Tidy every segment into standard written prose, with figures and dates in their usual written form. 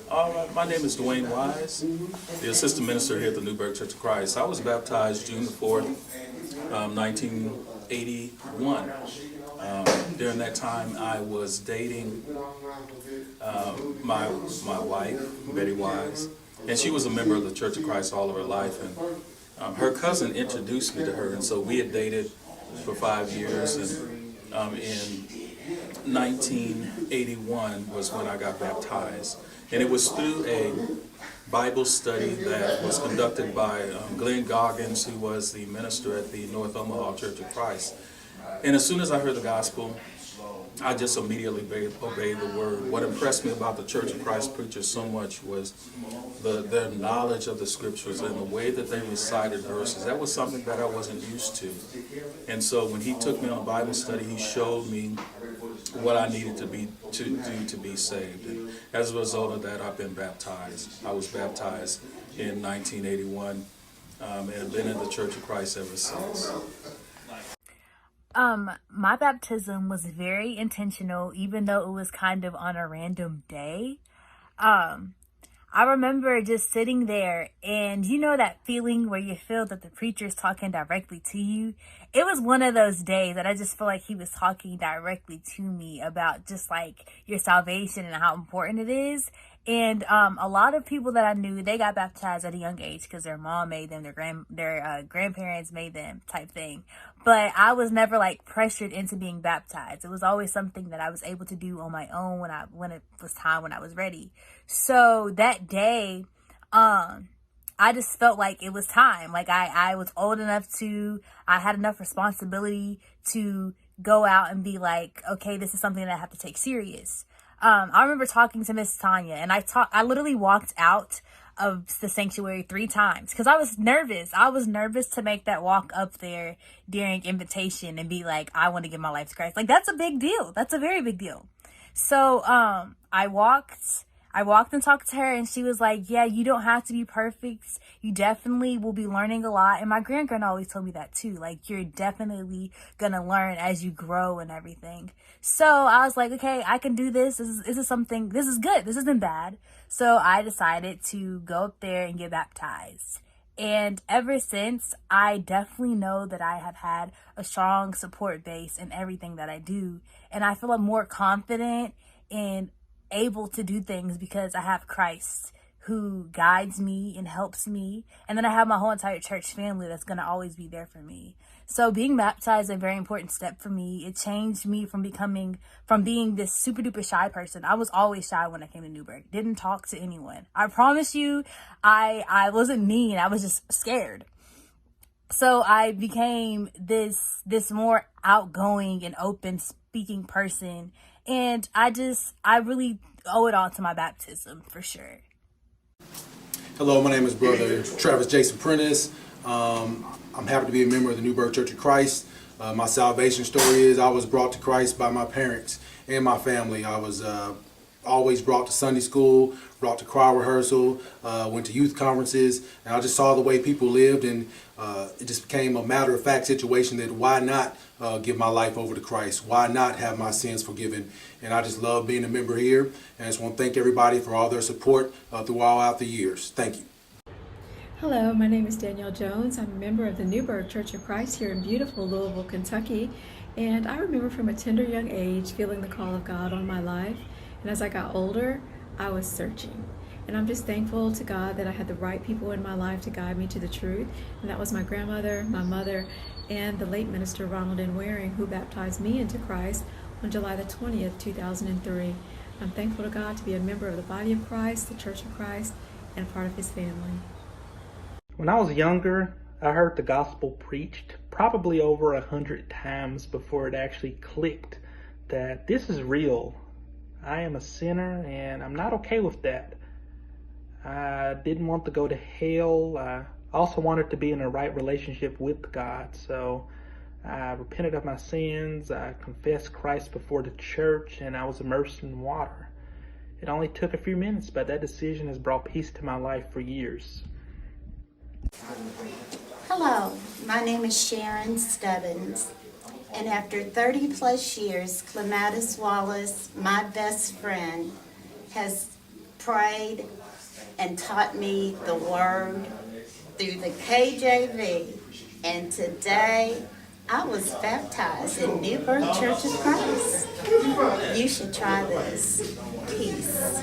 My name is Dwayne Wise, the assistant minister here at the Newburg Church of Christ. I was baptized June the 4th, 1981. During that time, I was dating my wife, Betty Wise, and she was a member of the Church of Christ all of her life. And her cousin introduced me to her, and so we had dated for 5 years. And in 1981 was when I got baptized. And it was through a Bible study that was conducted by Glenn Goggins, who was the minister at the North Omaha Church of Christ. And as soon as I heard the gospel, I just immediately obeyed the word. What impressed me about the Church of Christ preachers so much was their knowledge of the scriptures and the way that they recited verses. That was something that I wasn't used to. And so when he took me on a Bible study, he showed me what I needed to do to be saved. And as a result of that, I've been baptized. I was baptized in 1981 and have been in the Church of Christ ever since. My baptism was very intentional, even though it was kind of on a random day. I remember just sitting there, and you know that feeling where you feel that the preacher is talking directly to you? It was one of those days that I just feel like he was talking directly to me about just like your salvation and how important it is. And a lot of people that I knew, they got baptized at a young age because their mom made them, their grandparents made them, type thing. But I was never like pressured into being baptized. It was always something that I was able to do on my own when it was time, when I was ready. So that day, I just felt like it was time. Like I was old enough I had enough responsibility to go out and be like, okay, this is something that I have to take serious. I remember talking to Miss Tanya, and I literally walked out of the sanctuary 3 times because I was nervous. I was nervous to make that walk up there during invitation and be like, I want to give my life to Christ. Like, that's a big deal. That's a very big deal. So, I walked and talked to her, and she was like, yeah, you don't have to be perfect. You definitely will be learning a lot. And my grandma always told me that too. Like, you're definitely gonna learn as you grow and everything. So I was like, okay, I can do this. This is good. This isn't bad. So I decided to go up there and get baptized. And ever since, I definitely know that I have had a strong support base in everything that I do. And I feel more confident and able to do things because I have Christ who guides me and helps me. And then I have my whole entire church family that's going to always be there for me. So being baptized is a very important step for me. It changed me from being this super duper shy person. I was always shy when I came to Newburg. Didn't talk to anyone. I promise you, I wasn't mean. I was just scared. So I became this more outgoing and open speaking person. And I really owe it all to my baptism, for sure. Hello, my name is Brother Travis Jason Prentiss. I'm happy to be a member of the Newburg Church of Christ. My salvation story is I was brought to Christ by my parents and my family. I was always brought to Sunday school, brought to choir rehearsal, went to youth conferences, and I just saw the way people lived, and it just became a matter-of-fact situation that why not give my life over to Christ? Why not have my sins forgiven? And I just love being a member here, and I just want to thank everybody for all their support throughout the years. Thank you. Hello, my name is Danielle Jones. I'm a member of the Newburg Church of Christ here in beautiful Louisville, Kentucky. And I remember from a tender young age feeling the call of God on my life. And as I got older, I was searching. And I'm just thankful to God that I had the right people in my life to guide me to the truth. And that was my grandmother, my mother, and the late minister Ronald N. Waring, who baptized me into Christ on July the 20th, 2003. I'm thankful to God to be a member of the body of Christ, the Church of Christ, and a part of His family. When I was younger, I heard the gospel preached probably over 100 times before it actually clicked that this is real. I am a sinner and I'm not okay with that. I didn't want to go to hell. I also wanted to be in a right relationship with God. So I repented of my sins. I confessed Christ before the church, and I was immersed in water. It only took a few minutes, but that decision has brought peace to my life for years. Hello, my name is Sharon Stubbins, and after 30 plus years, Clematis Wallace, my best friend, has prayed and taught me the word through the KJV. And today, I was baptized in Newburg Church of Christ. You should try this. Peace.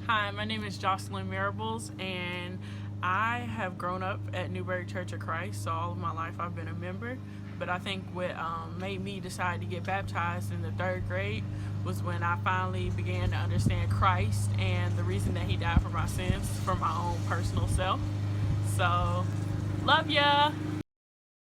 Hi, my name is Jocelyn Marables, and I have grown up at Newburg Church of Christ, so all of my life I've been a member. But I think what made me decide to get baptized in the 3rd grade was when I finally began to understand Christ and the reason that he died for my sins, for my own personal self. So, love ya!